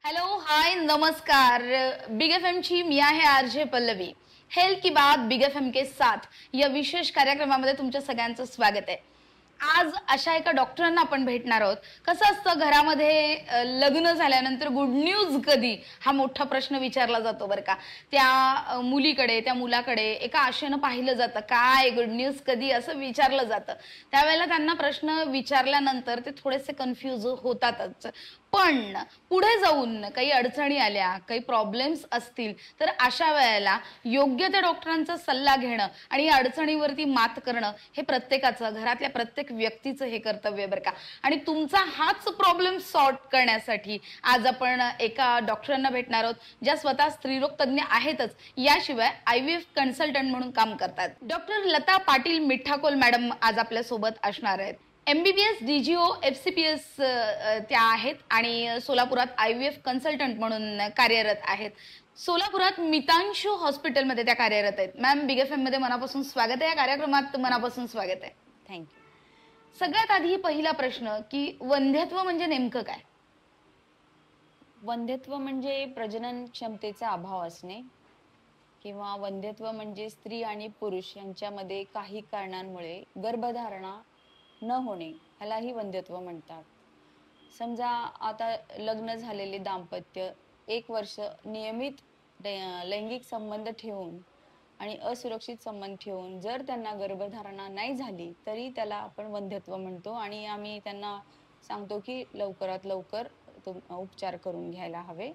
Hello hi नमस्कार। Big FM ची मी आहे आरजे पल्लवी। हेल्थ की बात बिग एफएम के साथ या विशेष कार्यक्रमामध्ये तुमच्या सगळ्यांचं स्वागत आहे। आज अशा एका डॉक्टरांना आपण भेटणार आहोत। कसं असतं घरामध्ये लग्न झाल्यानंतर गुड न्यूज कधी हा मोठा प्रश्न विचारला जातो बरं का। त्या मुलीकडे त्या मुलाकडे एका आशेने पाहिलं जातं, काय गुड न्यूज कधी असं विचारलं जातं। त्यावेळेला त्यांना प्रश्न विचारल्यानंतर ते थोडेसे कन्फ्यूज होतातच। पण पुढे जाऊन काही अडचणी आल्या, काही प्रॉब्लेम्स असतील तर अशा वेळेला योग्य त्या डॉक्टरांचा सल्ला घेणं आणि या अडचणीवरती मात करणं हे प्रत्येकाचं, घरातल्या प्रत्येक व्यक्तीचं हे कर्तव्य बरं का। आणि तुमचा हाच प्रॉब्लेम सॉर्ट करण्यासाठी आज आपण एका डॉक्टरांना भेटणार आहोत, ज्या स्वतः स्त्रीरोग तज्ञ आहेतच, याशिवाय आयव्हीएफ कन्सल्टंट म्हणून काम करतात। डॉक्टर लता पाटील मिठाकोल मॅडम आज आपल्या सोबत असणार आहेत। एमबीबीएस डीजीओ एफसीपीएस त्या आहेत आणि सोलापुरात आयव्हीएफ कन्सल्टंट म्हणून कार्यरत आहेत। सोलापुरात मितांशू हॉस्पिटलमध्ये त्या कार्यरत आहेत। मॅम, बिग एफएम मध्ये मनापासून स्वागत आहे, या कार्यक्रमात मनापासून स्वागत आहे। थँक्यू। सगळ्यात आधी पहिला प्रश्न की वंध्यत्व म्हणजे नेमकं काय? वंध्यत्व म्हणजे प्रजनन क्षमतेचा अभाव असणे किंवा वंध्यत्व म्हणजे स्त्री आणि पुरुष यांच्यामध्ये काही कारणांमुळे गर्भधारणा न होणे, ह्यालाही वंध्यत्व म्हणतात। समजा आता लग्न झालेले दाम्पत्य 1 वर्ष नियमित लैंगिक संबंध ठेवून आणि असुरक्षित संबंध ठेवून जर त्यांना गर्भधारणा नाही झाली तरी त्याला आपण वंध्यत्व म्हणतो आणि आम्ही त्यांना सांगतो की लवकरात लवकर उपचार करून घ्यायला हवे।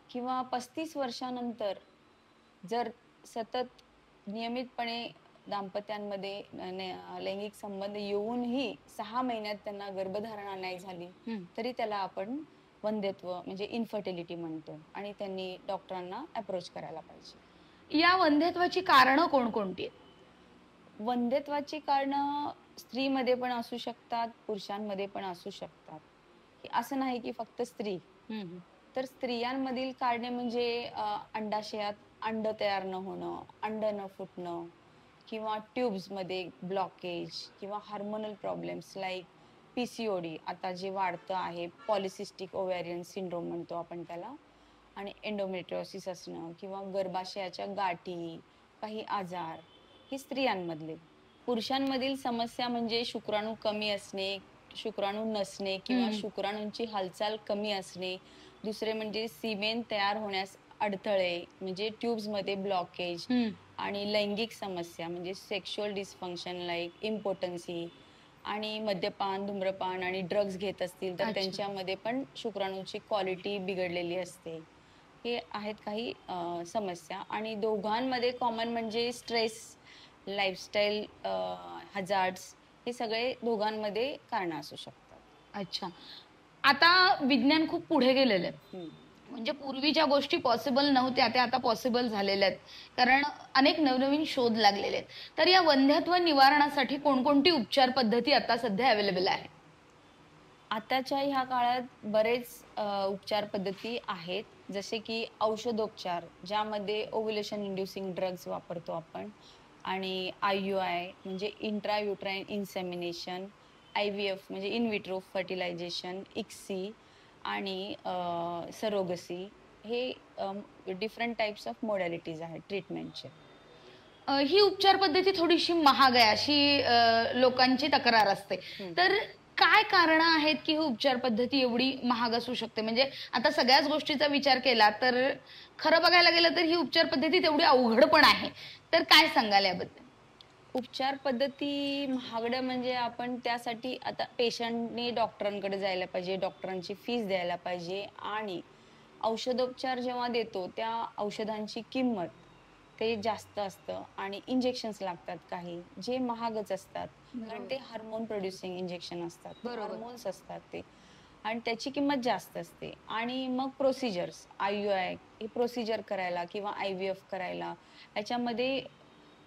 किंवा 35 वर्षानंतर जर सतत नियमितपणे दाम्पत्यांमध्ये लैंगिक संबंध येऊनही 6 महिन्यात त्यांना गर्भधारणा नाही झाली तरी त्याला आपण वंध्यत्व म्हणजे इन्फर्टिलिटी म्हणतो आणि त्यांनी डॉक्टरांना अप्रोच करायला पाहिजे। या वंध्यत्वाची कारणं कोणकोणती आहेत? वंध्यत्वाची कारणं स्त्रीमध्ये पण असू शकतात, पुरुषांमध्ये पण असू शकतात। असं नाही की फक्त स्त्री, तर स्त्रियांमधील कारणे म्हणजे अंडाशयात अंड तयार न होणं, अंड न फुटणं किंवा ट्यूब्स मध्ये ब्लॉकेज किंवा हार्मोनल प्रॉब्लेम्स लाईक पीसीओडी, आता जे वाढतं आहे पॉलिसिस्टिक ओव्हॅरियन सिंड्रोम म्हणतो आपण त्याला, आणि एंडोमेट्रियोसिस असणं किंवा गर्भाशयाच्या गाठी, काही आजार, हे स्त्रियांमधले। पुरुषांमधील समस्या म्हणजे शुक्राणू कमी असणे, शुक्राणू नसणे किंवा शुक्राणूंची हालचाल कमी असणे। दुसरे म्हणजे सीमेन तयार होण्यास अडथळे म्हणजे ट्यूब्स मध्ये ब्लॉकेज आणि लैंगिक समस्या म्हणजे सेक्शुअल डिस्फंक्शन लाईक इम्पोटन्सी, आणि मद्यपान, धूम्रपान आणि ड्रग्ज घेत असतील तर त्यांच्यामध्ये पण शुक्राणूची क्वालिटी बिघडलेली असते। हे आहेत काही समस्या। आणि दोघांमध्ये कॉमन म्हणजे स्ट्रेस, लाईफस्टाईल हजार्ड्स, हे सगळे दोघांमध्ये कारण असू शकतात। अच्छा, आता विज्ञान खूप पुढे गेलेलं आहे, म्हणजे पूर्वी ज्या गोष्टी पॉसिबल नव्हत्या त्या आता पॉसिबल झालेल्या आहेत, कारण अनेक नवनवीन शोध लागलेले आहेत। तर या वंध्यत्व निवारणासाठी कोणकोणती उपचार पद्धती आता सध्या अवेलेबल आहे? आताच्या ह्या काळात बरेच उपचार पद्धती आहेत, जसे की औषधोपचार ज्यामध्ये ओव्युलेशन इंड्युसिंग ड्रग्ज वापरतो आपण, आणि आययुआय म्हणजे इंट्रायुट्राइन इन्सेमिनेशन, आयव्हीएफ म्हणजे इन विट्रो फर्टिलायझेशन, इक्सी आणि सरोगसी, हे डिफरंट टाइप्स ऑफ मोडॅलिटीज आहेत ट्रीटमेंटचे। ही उपचार पद्धती थोडीशी महाग आहे अशी लोकांची तक्रार असते, तर काय कारण आहेत की ही उपचार पद्धती एवढी महाग असू शकते? म्हणजे आता सगळ्याच गोष्टीचा विचार केला तर खरं बघायला गेलं तर ही उपचार पद्धती तेवढी अवघड पण आहे, तर काय सांगाल याबद्दल? उपचार पद्धती महागडं म्हणजे आपण त्यासाठी आता पेशंटने डॉक्टरांकडे जायला पाहिजे, डॉक्टरांची फीस द्यायला पाहिजे, आणि औषधोपचार जेव्हा देतो त्या औषधांची किंमत ते जास्त असतं, आणि इंजेक्शन्स लागतात काही जे महागच असतात, कारण ते हार्मोन प्रोड्युसिंग इंजेक्शन असतात, हार्मोन्स असतात ते, आणि त्याची किंमत जास्त असते। आणि मग प्रोसिजर्स, आययुआय हे प्रोसिजर करायला किंवा आयव्हीएफ करायला याच्यामध्ये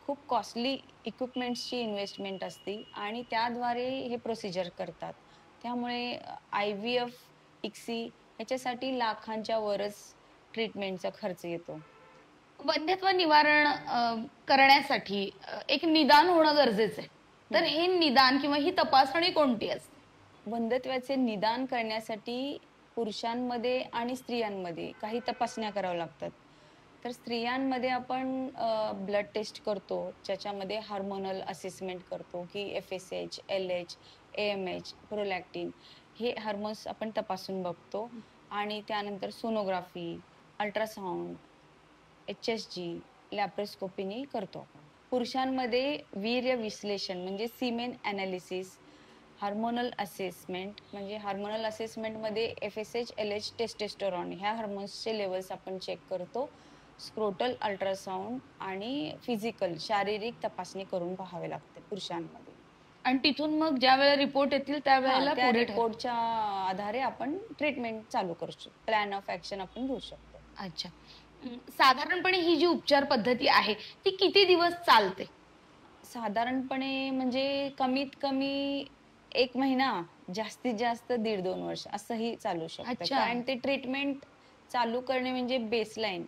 खूप कॉस्टली इक्विपमेंट्सची इन्व्हेस्टमेंट असते आणि त्याद्वारे हे प्रोसिजर करतात। त्यामुळे आयव्हीएफ, इक्सी ह्याच्यासाठी लाखांच्या वरच ट्रीटमेंटचा खर्च येतो। वंध्यत्व निवारण करण्यासाठी एक निदान होणं गरजेचं आहे, तर हे निदान किंवा ही तपासणी कोणती असते? वंध्यत्वाचे निदान करण्यासाठी पुरुषांमध्ये आणि स्त्रियांमध्ये काही तपासण्या कराव्या लागतात. तर स्त्रियांमध्ये आपण ब्लड टेस्ट करतो, ज्याच्यामध्ये हार्मोनल असेसमेंट करतो, की FSH, LH, AMH, प्रोलॅक्टिन हे हार्मोन्स आपण तपासून बघतो आणि त्यानंतर सोनोग्राफी, अल्ट्रासाउंड, HSG, लॅप्रोस्कोपीनी करतो आपण. पुरुषांमध्ये वीर्य विश्लेषण म्हणजे सीमेन एनालिसिस, हार्मोनल असेसमेंट म्हणजे हार्मोनल असेसमेंटमध्ये FSH, LH, टेस्टोस्टेरॉन ह्या हार्मोन्सचे लेवल्स आपण चेक करतो. स्क्रोटल अल्ट्रासाउंड आणि फिजिकल शारीरिक तपासणी करून पाहावे लागते पुरुषांमध्ये. आणि तिथून मग ज्या वेळेला रिपोर्ट येतील त्यावेळेला त्या पुढे रिपोर्टच्या आधारे आपण ट्रीटमेंट चालू करू शकतो. प्लॅन ऑफ ऍक्शन आपण घेऊ शकतो. अच्छा. साधारणपणे ही जी उपचार पद्धती आहे ती किती दिवस चालते? साधारणपणे म्हणजे कमीत कमी 1 महिना, जास्तीत जास्त 1.5-2 वर्ष असंही चालू शकतं. अच्छा. कारण ते ट्रीटमेंट चालू करणे म्हणजे बेसलाईन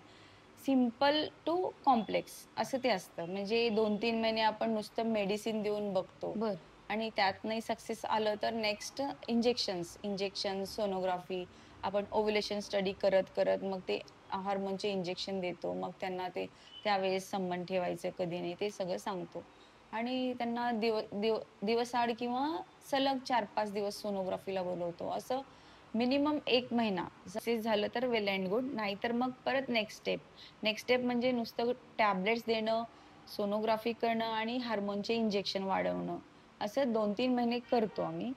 सिंपल टू कॉम्प्लेक्स असं ते असतं. म्हणजे 2-3 महिने आपण नुसतं मेडिसिन देऊन बघतो बर. आणि त्यात नाही सक्सेस आलं तर नेक्स्ट इंजेक्शन, सोनोग्राफी आपण ओव्ह्युलेशन स्टडी करत मग ते हार्मोनचे इंजेक्शन देतो. मग त्यांना ते त्यावेळेस संबंध ठेवायचं कधी नाही ते सगळं सांगतो. आणि त्यांना दिवसाआड किंवा सलग 4-5 दिवस सोनोग्राफीला बोलवतो. असं मिनिमम 1 महिना सक्सेस झालं तर वेल एंड गुड. नाहीतर मग परत नेक्स्ट स्टेप म्हणजे नुसतं टॅबलेट्स देणं, सोनोग्राफी करणं आणि हार्मोनचे इंजेक्शन वाढवणं. असं 2-3 महिने करतो आम्ही.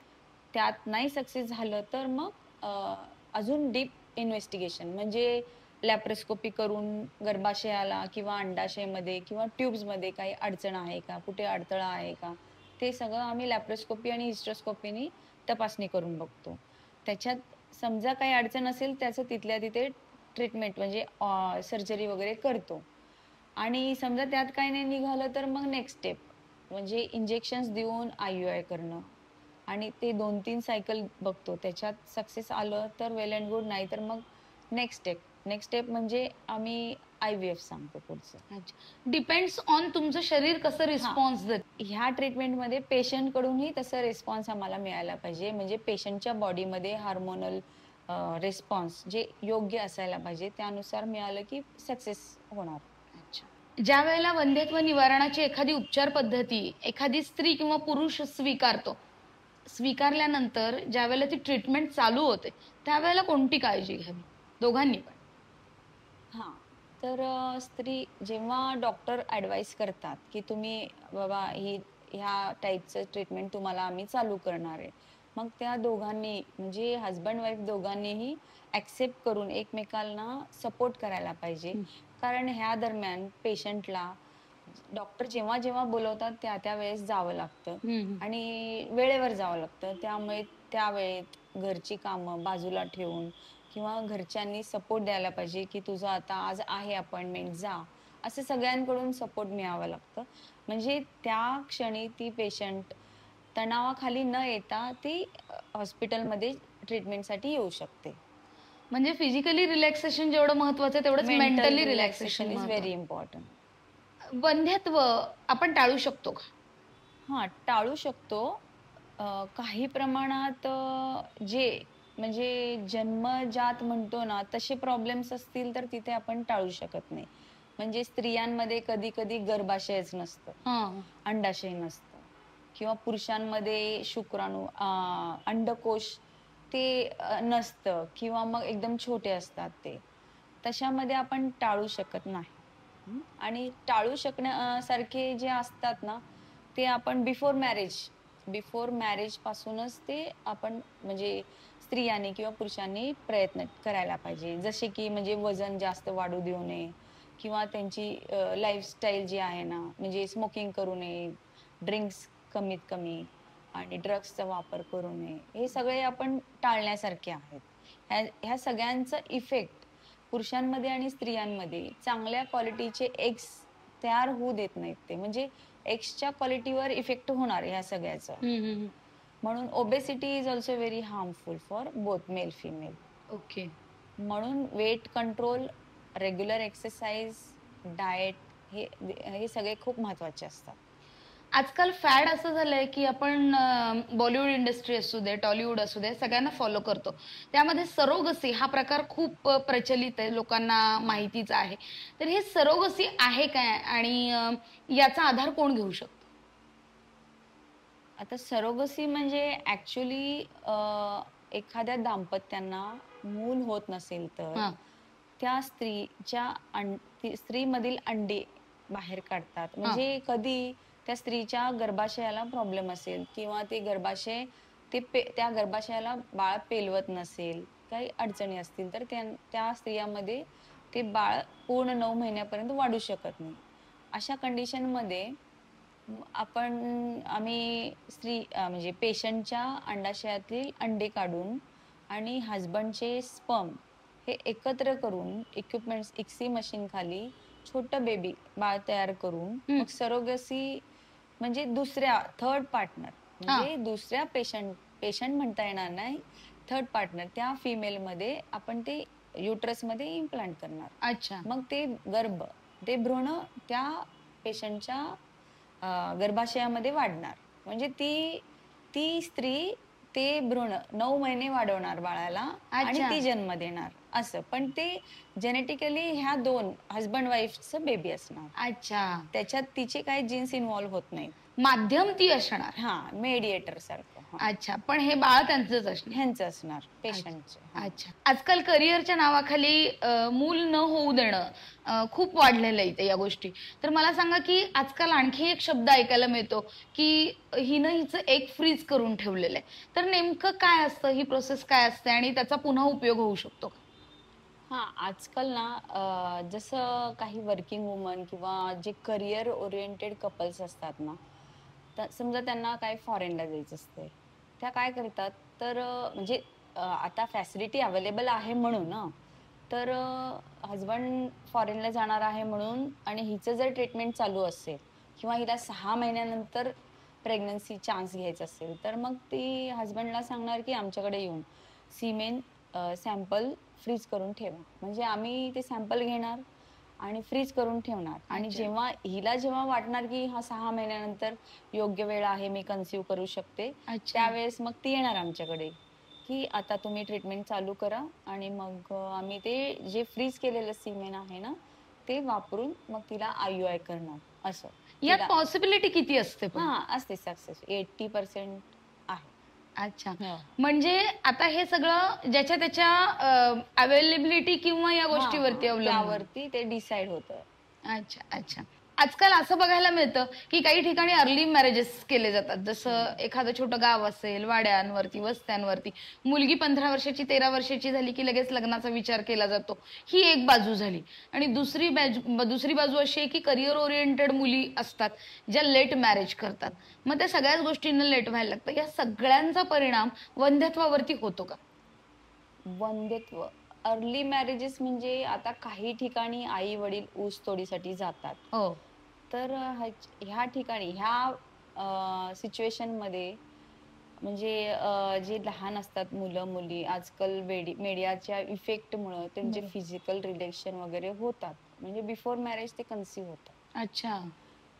त्यात नाही सक्सेस झालं तर मग अजून डीप इन्व्हेस्टिगेशन म्हणजे लॅप्रोस्कोपी करून गर्भाशयाला किंवा अंडाशयमध्ये किंवा ट्यूब्समध्ये काही अडचण आहे का? कुठे अडथळा आहे का? ते सगळं आम्ही लॅप्रोस्कोपी आणि हिस्टेरोस्कोपीनी तपासणी करून बघतो. त्याच्यात समजा काही अडचण असेल त्याचं तिथल्या तिथे ट्रीटमेंट म्हणजे सर्जरी वगैरे करतो. आणि समजा त्यात काही नाही निघालं तर मग नेक्स्ट स्टेप म्हणजे इंजेक्शन्स देऊन IUI करणं आणि ते 2-3 सायकल बघतो. त्याच्यात सक्सेस आलं तर वेल एंड गुड. नाही तर मग नेक्स्ट स्टेप म्हणजे आम्ही IVF सांगतो पुढचं. अच्छा. डिपेंड्स ऑन तुमचं शरीर कसं रिस्पॉन्स देत. ह्या ट्रीटमेंटमध्ये पेशंटकडूनही तसा रिस्पॉन्स आम्हाला मिळायला पाहिजे. म्हणजे पेशंटच्या बॉडीमध्ये हार्मोनल रिस्पॉन्स जे योग्य असायला पाहिजे त्यानुसार मिळालं की सक्सेस होणार. अच्छा. ज्या वेळेला वंध्यत्व निवारणाची एखादी उपचार पद्धती एखादी स्त्री किंवा पुरुष स्वीकारल्यानंतर ज्या वेळेला ती ट्रीटमेंट चालू होते त्यावेळेला कोणती काळजी घ्यावी? दोघांनी पण. हां. तर स्त्री जेव्हा डॉक्टर ॲडवाईस करतात, की तुम्ही बाबा ह्या टाइपचं ट्रीटमेंट तुम्हाला आम्ही चालू करणार आहे. मग त्या दोघांनी म्हणजे हसबंड वाईफ दोघांनीही ॲक्सेप्ट करून एकमेकांना सपोर्ट करायला पाहिजे. कारण ह्या दरम्यान पेशंटला डॉक्टर जेव्हा बोलवतात त्या वेळेस जावं लागतं आणि वेळेवर जावं लागतं. त्यामुळे त्या वेळेत घरची कामं बाजूला ठेवून किंवा घरच्यांनी सपोर्ट द्यायला पाहिजे, की तुझं आता आज आहे अपॉइंटमेंट जा. असं सगळ्यांकडून सपोर्ट मिळावं लागतं. म्हणजे त्या क्षणी ती पेशंट तणावाखाली न येता ती हॉस्पिटलमध्ये ट्रीटमेंटसाठी येऊ शकते. म्हणजे फिजिकली रिलॅक्सेशन जेवढं महत्वाचं आहे तेवढंच mentally relaxation is very important. वंध्यत्व आपण टाळू शकतो का? हां, टाळू शकतो. काही प्रमाणात जे म्हणजे जन्मजात म्हणतो ना, तसे प्रॉब्लेम्स असतील तर तिथे आपण टाळू शकत नाही. म्हणजे स्त्रियांमध्ये कधी-कधी गर्भाशयच नसतं, हां. अंडाशय नसतं किंवा पुरुषांमध्ये शुक्राणू अंडकोश ते नसतं किंवा मग एकदम छोटे असतात ते. तशामध्ये आपण टाळू शकत नाही. आणि टाळू सारखे जे असतात ना, ते आपण बिफोर मॅरेज पासूनच ते आपण म्हणजे स्त्रियांनी किंवा पुरुषांनी प्रयत्न करायला पाहिजे. जसे की म्हणजे वजन जास्त वाढू देऊ नये किंवा त्यांची लाईफस्टाईल जी आहे ना, म्हणजे स्मोकिंग करू नये, ड्रिंक्स कमीत कमी आणि ड्रग्सचा वापर करू नये. हे सगळे आपण टाळण्यासारखे आहेत. ह्या सगळ्यांचा इफेक्ट पुरुषांमध्ये आणि स्त्रियांमध्ये चांगल्या क्वालिटीचे एग्स तयार होऊ देत नाहीत ते. म्हणजे एग्सच्या क्वालिटीवर इफेक्ट होणार ह्या सगळ्याचा. म्हणून obesity is also very harmful for both male female. Okay. म्हणून weight control, regular exercise, diet हे हे सगळे खूप महत्वाचे असतात. आजकाल फॅड असं झालंय की आपण बॉलिवूड इंडस्ट्री असू दे, टॉलिवूड असू दे, सगळ्यांना फॉलो करतो. त्यामध्ये सरोगसी हा प्रकार खूप प्रचलित आहे, लोकांना माहितीच आहे. तर हे सरोगसी आहे काय आणि याचा आधार कोण घेऊ शकतो? आता सरोगसी म्हणजे ऍक्च्युली एखाद्या दाम्पत्यांना मूल होत नसेल तर हां, त्या स्त्रीमधील अंडे बाहेर काढतात. हां. म्हणजे कधी त्या स्त्रीच्या गर्भाशयाला प्रॉब्लेम असेल किंवा ते गर्भाशय त्या गर्भाशयाला बाळ पेलवत नसेल, काही अडचणी असतील तर त्या स्त्रियामध्ये ते बाळ पूर्ण 9 महिन्यापर्यंत वाढू शकत नाही. अशा कंडिशनमध्ये आम्ही म्हणजे पेशंटच्या अंडाशयातील अंडे काढून आणि हसबंडचे स्पर्म हे एकत्र करून इक्विपमेंट्स इक्सी मशीन खाली छोटं बेबी बाळ तयार करून हं. मग सरोगसी म्हणजे थर्ड पार्टनर हां. म्हणजे दुसऱ्या पेशंट म्हणता येणार नाही. थर्ड पार्टनर त्या फिमेल मध्ये आपण ते युटरस मध्ये इम्प्लांट करणार. अच्छा. मग ते भ्रूण त्या पेशंटच्या गर्भाशयामध्ये वाढणार. म्हणजे ती ती स्त्री ते भ्रूण 9 महिने वाढवणार बाळाला आणि अच्छा. ती जन्म देणार असं. पण ते जेनेटिकली ह्या 2 हसबंड वाईफचं बेबी असणार. अच्छा. त्याच्यात तिचे काही जीन्स इन्व्हॉल्व होत नाहीत. माध्यम ती असणार. मेडिएटर सारखं. अच्छा. पण हे बाळ त्यांचंच असणार. ह्यांचं असणार अच्छा. पेशंटचे. अच्छा. आजकाल करिअरच्या नावाखाली मूल न होऊ देणं खूप वाढलेलं आहे इथे या गोष्टी. तर मला सांगा, की आजकाल आणखी एक शब्द ऐकायला मिळतो, की हिनं हिचं एग फ्रीज करून ठेवलेलं आहे. तर नेमकं काय असतं? ही प्रोसेस काय असते आणि त्याचा पुन्हा उपयोग होऊ शकतो का? आजकाल ना जसं काही वर्किंग वुमन किंवा जे करिअर ओरिएंटेड कपल्स असतात ना, तर समजा त्यांना काय फॉरेनला जायचं असते. त्या काय करतात तर म्हणजे आता फॅसिलिटी अवेलेबल आहे म्हणून तर हसबंड फॉरेनला जाणार आहे म्हणून आणि हिचं जर ट्रीटमेंट चालू असेल किंवा हिला 6 महिन्यानंतर प्रेग्नन्सी चान्स घ्यायचा असेल, तर मग ती हसबंडला सांगणार, की आमच्याकडे येऊन सिमेन सॅम्पल फ्रीज करून ठेवा. म्हणजे आम्ही ते सॅम्पल घेणार आणि फ्रीज करून ठेवणार आणि अच्छा. जेव्हा वाटणार, की 6 महिन्यानंतर योग्य वेळ आहे, मी कन्सीव्ह करू शकते, अच्छा. त्यावेळेस मग ती येणार आमच्याकडे, की आता तुम्ही ट्रीटमेंट चालू करा आणि मग आम्ही ते जे फ्रीज केलेलं सीमेन आहे ना, ते वापरून मग तिला आय-यू-आय करणार असं. यात तिला पॉसिबिलिटी किती असते पण? असते सक्सेस 80% आहे. अच्छा. हो. म्हणजे आता हे सगळं ज्याच्या त्याच्या अवेलेबिलिटी किंवा या गोष्टीवरती अवलंबून. त्यावरती ते डिसाईड होतं. अच्छा, अच्छा. आजकाल असं बघायला मिळतं, की काही ठिकाणी अर्ली मॅरेजेस केले जातात. जसं एखादं छोटं गाव असेल, वाड्यांवरती, वस्त्यांवरती. मुलगी 15 वर्षाची, 13 वर्षाची झाली, की लगेच लग्नाचा विचार केला जातो. ही एक बाजू झाली. आणि दुसरी बाजू अशी आहे, की करियर ओरिएंटेड मुली असतात, ज्या लेट मॅरेज करतात. मग त्या सगळ्याच गोष्टींना लेट व्हायला लागतं. या सगळ्यांचा परिणाम वंध्यत्वावरती होतो का? वंध्यत्व अर्ली मॅरेजेस म्हणजे आता काही ठिकाणी आई वडील ऊस तोडीसाठी जातात. हो. तर ह्या ठिकाणी सिच्युएशन मध्ये म्हणजे जे लहान असतात मुलं मुली आजकाल मीडियाच्या इफेक्टमुळे त्यांचे बरोबर. फिजिकल रिलेशन वगैरे होतात. म्हणजे बिफोर मॅरेज ते कन्सीव्ह होतात. अच्छा.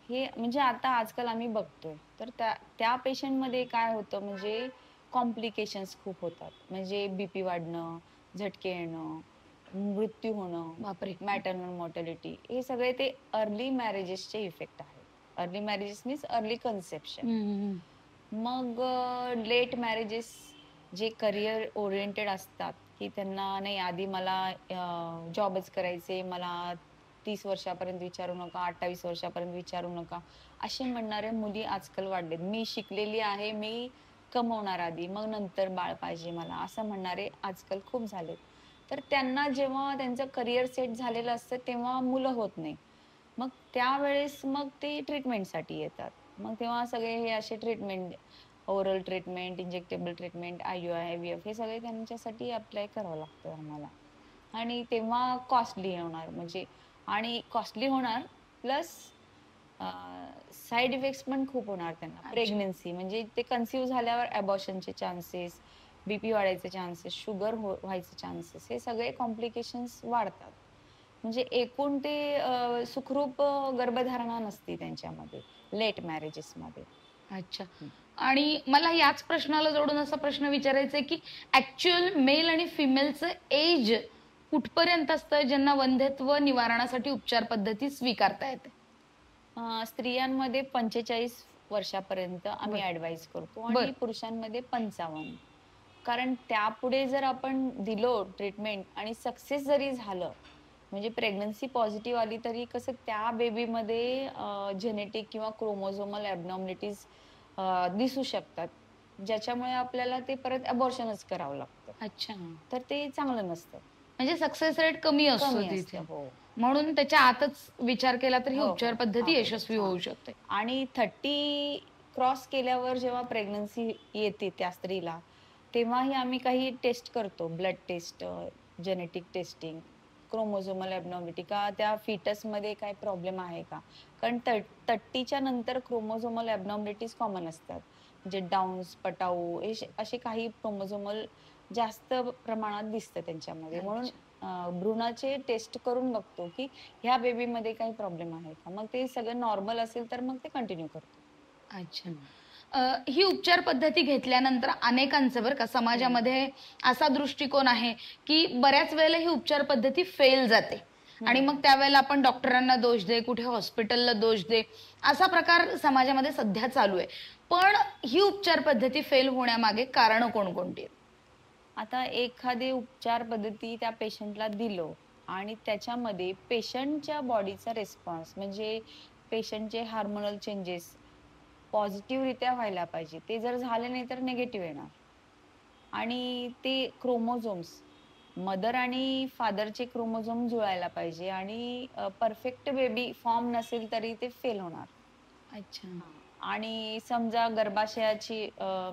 हे म्हणजे आता आजकाल आम्ही बघतोय. तर त्या पेशंटमध्ये काय होतं म्हणजे कॉम्प्लिकेशन्स खूप होतात. म्हणजे बीपी वाढणं, झटके येणं, मृत्यू होणं, बापरे! मॅटर्नल मॉर्टॅलिटी हे सगळे ते अर्ली मॅरेजेसचे इफेक्ट आहेत. Early marriages means early conception. हं, हं, हं. मग लेट मॅरेजेस जे करिअर ओरिएंटेड असतात, की त्यांना नाही आधी मला जॉबच करायचे, मला 30 वर्षापर्यंत विचारू नका, 28 वर्षापर्यंत विचारू नका, असे म्हणणाऱ्या मुली आजकाल वाढलेत. मी शिकलेली आहे, मी कमवणार आधी, मग नंतर बाळ पाहिजे मला, असं म्हणणारे आजकाल खूप झालेत. तर त्यांना जेव्हा त्यांचं करिअर सेट झालेलं असतं, तेव्हा मुलं होत नाही. मग त्यावेळेस मग ते ट्रीटमेंटसाठी येतात. मग तेव्हा सगळे हे असे treatment, oral treatment, injectable treatment, I-you-I, IVF हे सगळे त्यांच्यासाठी अप्लाय करावं लागतं आम्हाला. आणि तेव्हा कॉस्टली होणार म्हणजे आणि कॉस्टली होणार प्लस साइड इफेक्ट्स पण खूप होणार त्यांना. अच्छा. प्रेग्नन्सी म्हणजे ते कन्सीव्ह झाल्यावर अबॉर्शनचे चान्सेस, बीपी वाढायचे चान्सेस, शुगर व्हायचे चान्सेस हे सगळे कॉम्प्लिकेशन्स वाढतात. म्हणजे एकूण ते सुखरूप गर्भधारणा नसते त्यांच्यामध्ये. लेट मॅरेजेस मध्ये. अच्छा. आणि मला याच प्रश्नाला जोडून असा प्रश्न विचारायचा आहे की ऍक्च्युअल मेल आणि फिमेलचं एज कुठपर्यंत असतं ज्यांना वंध्यत्व निवारणासाठी उपचार पद्धती स्वीकारता येते? स्त्रियांमध्ये 45 वर्षापर्यंत आम्ही ऍडवाइस करतो आणि पुरुषांमध्ये 55. कारण त्यापुढे जर आपण दिलो ट्रीटमेंट आणि सक्सेस जरी झालं, म्हणजे प्रेग्नन्सी पॉझिटिव्ह आली, तरी कसं त्या बेबीमध्ये जेनेटिक किंवा क्रोमोझोमल ॲबनॉर्मॅलिटीज दिसू शकतात, ज्याच्यामुळे आपल्याला ते परत अबॉर्शनच करावं लागतं. अच्छा. तर ते चांगलं नसतं. म्हणजे सक्सेस रेट कमी असतो कमी तिथे. असतं. हो. म्हणून त्याच्या आतच विचार केला तर ही हो, उपचार हो. पद्धती आतच. यशस्वी हां. होऊ शकते. आणि 30 क्रॉस केल्यावर जेव्हा प्रेग्नन्सी येते त्या स्त्रीला, तेव्हाही आम्ही काही टेस्ट करतो. Blood test, genetic testing, chromosomal abnormality का त्या फिटसमध्ये काही प्रॉब्लेम आहे का? कारण 30च्या नंतर क्रोमोझोमल ॲबनॉर्मॅलिटीज कॉमन असतात. म्हणजे डाउन्स, पटाऊ असे काही क्रोमोझोमल जास्त प्रमाणात दिसतं त्यांच्यामध्ये. म्हणून अच्छा. भ्रूणाचे टेस्ट करून बघतो, की ह्या बेबीमध्ये काही प्रॉब्लेम आहे का? मग ते सगळं नॉर्मल असेल तर मग ते कंटिन्यू करतो. अच्छा. ही उपचार पद्धती घेतल्यानंतर अनेकांचं बरं का समाजामध्ये असा दृष्टिकोन आहे की बऱ्याच वेळेला ही उपचार पद्धती फेल जाते आणि मग त्यावेळेला आपण डॉक्टरांना दोष दे, कुठे हॉस्पिटलला दोष दे, असा प्रकार समाजामध्ये सध्या चालू आहे. पण ही उपचार पद्धती फेल होण्यामागे कारणं कोणकोणती आहेत? आता एखादी उपचार पद्धती त्या पेशंटला दिलो आणि त्याच्यामध्ये पेशंटच्या बॉडीचा रिस्पॉन्स म्हणजे पेशंटचे हार्मोनल चेंजेस पॉझिटिव्हरित्या व्हायला पाहिजे. ते जर झाले नाही तर निगेटिव्ह येणार. आणि ते क्रोमोझोम्स मदर आणि फादरचे क्रोमोझोम जुळायला पाहिजे आणि परफेक्ट बेबी फॉर्म नसेल तरी ते फेल होणार. अच्छा. हां. आणि समजा गर्भाशयाची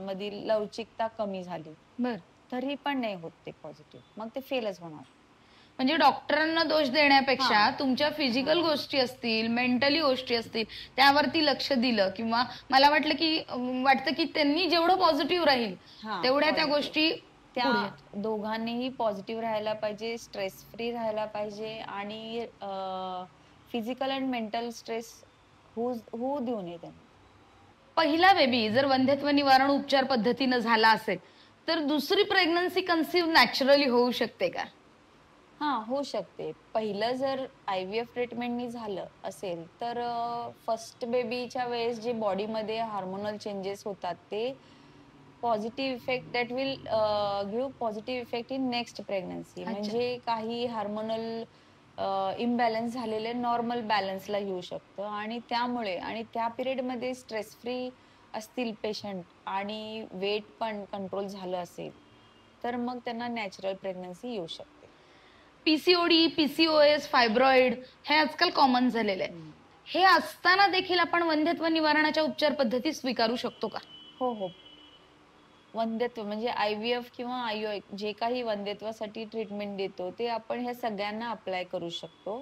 मधील लवचिकता कमी झाली, बर. तरी पण नाही होत ते पॉझिटिव्ह. मग ते फेलच होणार. म्हणजे डॉक्टरांना दोष देण्यापेक्षा हां. तुमच्या फिजिकल हां. गोष्टी असतील, मेंटली गोष्टी असतील, त्यावरती लक्ष दिलं किंवा मला वाटतं की त्यांनी जेवढं पॉझिटिव्ह राहील हां, तेवढ्या त्या पॉझिटिव्ह. गोष्टी त्या पुढे येतील. दोघांनीही पॉझिटिव्ह राहायला पाहिजे, स्ट्रेस फ्री राहायला पाहिजे आणि फिजिकल एंड मेंटल स्ट्रेस होऊ देऊ नये त्यांनी. पहिला बेबी जर वंध्यत्व निवारण उपचार पद्धतीनं झाला असेल, तर दुसरी प्रेग्नन्सी कन्सीव्ह नॅचरली होऊ शकते का? होऊ शकते. पहिलं जर आय-व्ही-एफ ट्रीटमेंटनी झालं असेल, तर फर्स्ट बेबीच्या वेळेस जे बॉडीमध्ये हार्मोनल चेंजेस होतात, ते positive effect that will give positive effect in next pregnancy. अच्छा. म्हणजे काही हार्मोनल इम्बॅलन्स झालेले नॉर्मल बॅलन्सला येऊ शकतं आणि त्यामुळे आणि त्या पिरियडमध्ये स्ट्रेस फ्री असतील पेशंट आणि वेट पण कंट्रोल झालं असेल, तर मग त्यांना नॅचरल प्रेग्नन्सी येऊ शकते. पीसीओडी, पीसीओएस, फायब्रॉइड हे आजकाल कॉमन झालेले आहे. हे असताना देखील आपण वंध्यत्व निवारणाच्या उपचार पद्धती स्वीकारू शकतो का? हो, हो. वंध्यत्व म्हणजे आय-व्ही-एफ किंवा आय-यू-आय जे काही वंध्यत्वासाठी ट्रीटमेंट देतो, ते आपण ह्या सगळ्यांना अप्लाय करू शकतो.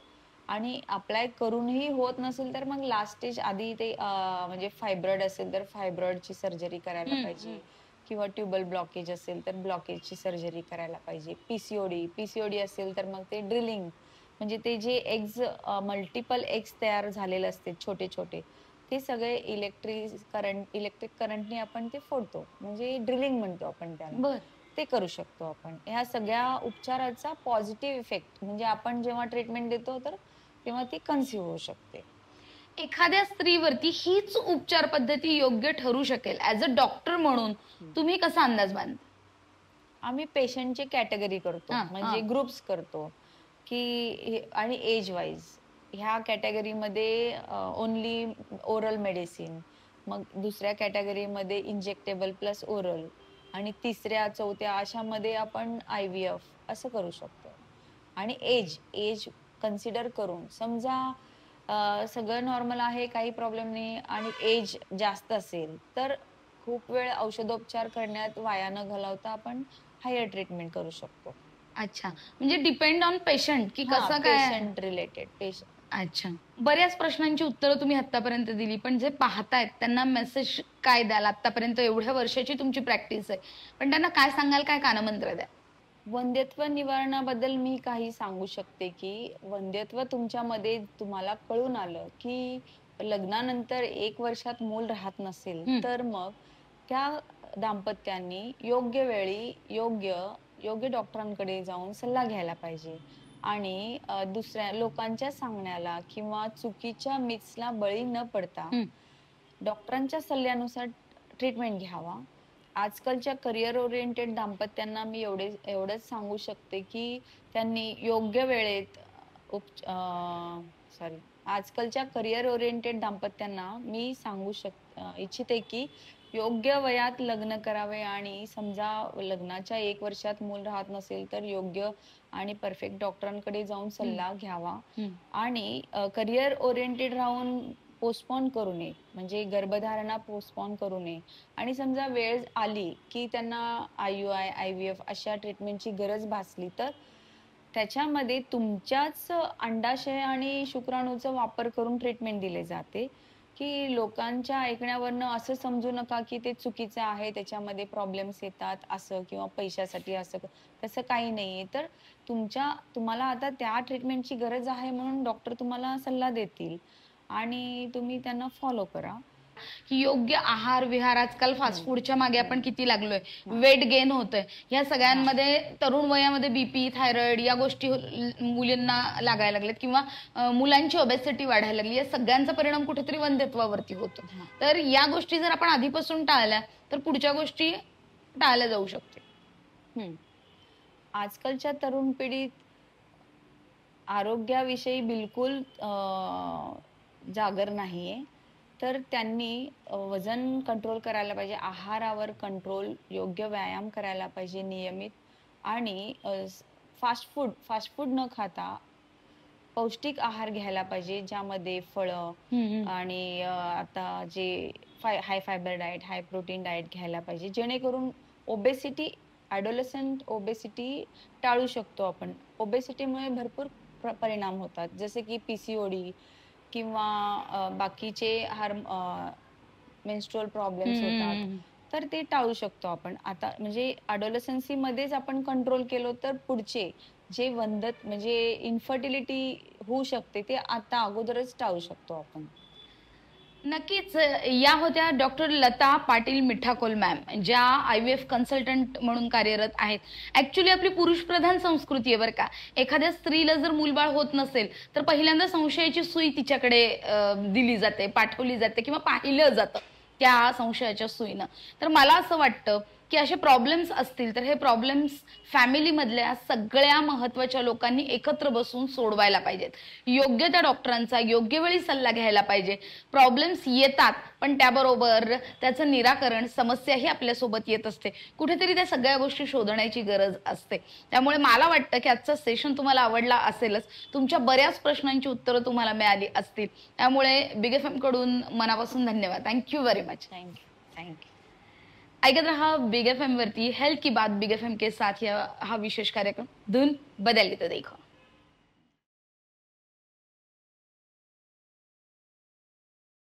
आणि अप्लाय करूनही होत नसेल, तर मग लास्ट स्टेज आधी ते म्हणजे फायब्रॉइड असेल, तर फायब्रॉइडची सर्जरी करायला पाहिजे किंवा ट्यूबल ब्लॉकेज असेल, तर ब्लॉकेजची सर्जरी करायला पाहिजे. पीसीओडी असेल, तर मग ते ड्रिलिंग म्हणजे ते जे मल्टिपल एग्ज तयार झालेले असते छोटे-छोटे, ते सगळे इलेक्ट्रिक करंटने आपण ते फोडतो. म्हणजे ड्रिलिंग म्हणतो आपण त्याला. बर. ते करू शकतो आपण. ह्या सगळ्या उपचाराचा पॉझिटिव्ह इफेक्ट म्हणजे आपण जेव्हा ट्रीटमेंट देतो तर तेव्हा ती कन्सीव्ह होऊ शकते. एखाद्या स्त्रीवरती हीच उपचार पद्धती योग्य ठरू शकेल ऍज अ डॉक्टर म्हणून तुम्ही कसा अंदाज बांधता? आम्ही पेशंटची कॅटेगरी करतो. हां, म्हणजे हां. ग्रुप्स करतो, आणि एज वाईज ह्या कॅटेगरीमध्ये ओन्ली ओरल मेडिसिन, मग दुसऱ्या कॅटेगरीमध्ये इंजेक्टेबल प्लस ओरल आणि तिसऱ्या, चौथ्या अशामध्ये आपण आय-व्ही-एफ असं करू शकतो. आणि एज कन्सिडर करून समजा सगळं नॉर्मल आहे, काही प्रॉब्लेम नाही आणि एज जास्त असेल, तर खूप वेळ औषधोपचार करण्यात वाया न घालवता आपण हायर ट्रीटमेंट करू शकतो. अच्छा. म्हणजे डिपेंड ऑन पेशंट की कसं काय आहे? पेशंट रिलेटेड अच्छा. बऱ्याच प्रश्नांची उत्तरं तुम्ही आत्तापर्यंत दिली, पण जे पाहतायत त्यांना मेसेज काय द्याल? आत्तापर्यंत एवढ्या वर्षाची तुमची प्रॅक्टिस आहे. पण त्यांना काय सांगाल? काय कानमंत्र द्याल? वंध्यत्व निवारणाबद्दल मी काही सांगू शकते, की वंध्यत्व तुमच्यामध्ये तुम्हाला कळून आलं, की लग्नानंतर 1 वर्षात मूल राहत नसेल हम्म. तर मग त्या दाम्पत्यांनी योग्य वेळी योग्य डॉक्टरांकडे जाऊन सल्ला घ्यायला पाहिजे आणि दुसऱ्या लोकांच्या सांगण्याला किंवा चुकीच्या मिथ्सला बळी न पडता हम्म. डॉक्टरांच्या सल्ल्यानुसार ट्रीटमेंट घ्यावा. आजकालच्या करिअर ओरिएंटेड दाम्पत्यांना मी एवढंच सांगू शकते की त्यांनी योग्य वेळेत सॉरी आजकालच्या करिअर ओरिएंटेड दाम्पत्यांना मी सांगू इच्छिते की योग्य वयात लग्न करावे आणि समजा लग्नाच्या 1 वर्षात मूल राहत नसेल तर योग्य आणि परफेक्ट डॉक्टरांकडे जाऊन सल्ला घ्यावा आणि करिअर ओरिएंटेड राहून पोस्टपोन करू नये, म्हणजे गर्भधारणा पोस्टपोन करू नये आणि समजा वेळ आली की त्यांना IUI, IVF अशा ट्रीटमेंटची गरज भासली तर त्याच्यामध्ये तुमच्याच अंडाशय आणि शुक्राणूचा वापर करून ट्रीटमेंट दिले जाते की लोकांच्या ऐकण्यावरनं असं समजू नका की ते चुकीचं आहे, त्याच्यामध्ये प्रॉब्लेम्स येतात असं किंवा पैशासाठी असं तसं काही नाहीये. तर तुम्हाला आता त्या ट्रीटमेंटची गरज आहे म्हणून डॉक्टर तुम्हाला सल्ला देतील आणि तुम्ही त्यांना फॉलो करा. की योग्य आहार विहार, आजकाल फास्ट फूडच्या मागे आपण किती लागलोय, वेट गेन होतंय, या सगळ्यांमध्ये तरुण वयामध्ये बीपी, थायरॉइड या गोष्टी मुलींना लागायला लागल्यात किंवा मुलांची ओबेसिटी वाढायला लागली, या सगळ्यांचा परिणाम कुठेतरी वंध्यत्वावरती होतो. तर या गोष्टी जर आपण आधीपासून टाळल्या तर पुढच्या गोष्टी टाळल्या जाऊ शकते. आजकालच्या तरुण पिढीत आरोग्याविषयी बिलकुल जागर नाहीये, तर त्यांनी वजन कंट्रोल करायला पाहिजे, आहारावर कंट्रोल, योग्य व्यायाम करायला पाहिजे नियमित आणि फास्ट फूड न खाता पौष्टिक आहार घ्यायला पाहिजे, ज्यामध्ये फळं आणि आता जे high fibre diet, high protein diet घ्यायला पाहिजे, जेणेकरून ॲडोलसंट ओबेसिटी टाळू शकतो आपण. ओबेसिटीमुळे भरपूर परिणाम होतात, जसे की PCOD किंवा बाकीचे मेन्स्ट्रुअल प्रॉब्लेम्स होतात, तर ते टाळू शकतो आपण. आता म्हणजे अडोलसन्सी मध्येच आपण कंट्रोल केलो तर पुढचे जे म्हणजे इन्फर्टिलिटी होऊ शकते ते आता अगोदरच टाळू शकतो आपण. नक्कीच. या होत्या डॉक्टर लता पाटील मिठाकोल मॅम, ज्या IVF कन्सल्टंट म्हणून कार्यरत आहेत. ऍक्च्युली आपली पुरुषप्रधान संस्कृती आहे बरं का. एखाद्या स्त्रीला जर मूलबाळ होत नसेल तर पहिल्यांदा संशयाची सुई तिच्याकडे दिली जाते, पाठवली जाते किंवा पाहिलं जातं त्या संशयाच्या सुईनं. तर मला असं वाटतं की असे प्रॉब्लेम्स असतील तर हे प्रॉब्लेम्स फॅमिलीमधल्या सगळ्या महत्त्वाच्या लोकांनी एकत्र बसून सोडवायला पाहिजेत. योग्य त्या डॉक्टरांचा योग्य वेळी सल्ला घ्यायला पाहिजे. प्रॉब्लेम्स येतात पण त्याबरोबर त्याचं निराकरण, समस्याही आपल्यासोबत येत असते. कुठेतरी त्या सगळ्या गोष्टी शोधण्याची गरज असते. त्यामुळे मला वाटतं की आजचा सेशन तुम्हाला आवडला असेलच. तुमच्या बऱ्याच प्रश्नांची उत्तरं तुम्हाला मिळाली असतील. त्यामुळे बिग FM कडून मनापासून धन्यवाद. Thank you very much. थँक्यू. ऐकत रहा बिग FM वरती हेल्थ की बात बिग FM के साथ, हा विशेष कार्यक्रम धुन बदल तो देखो.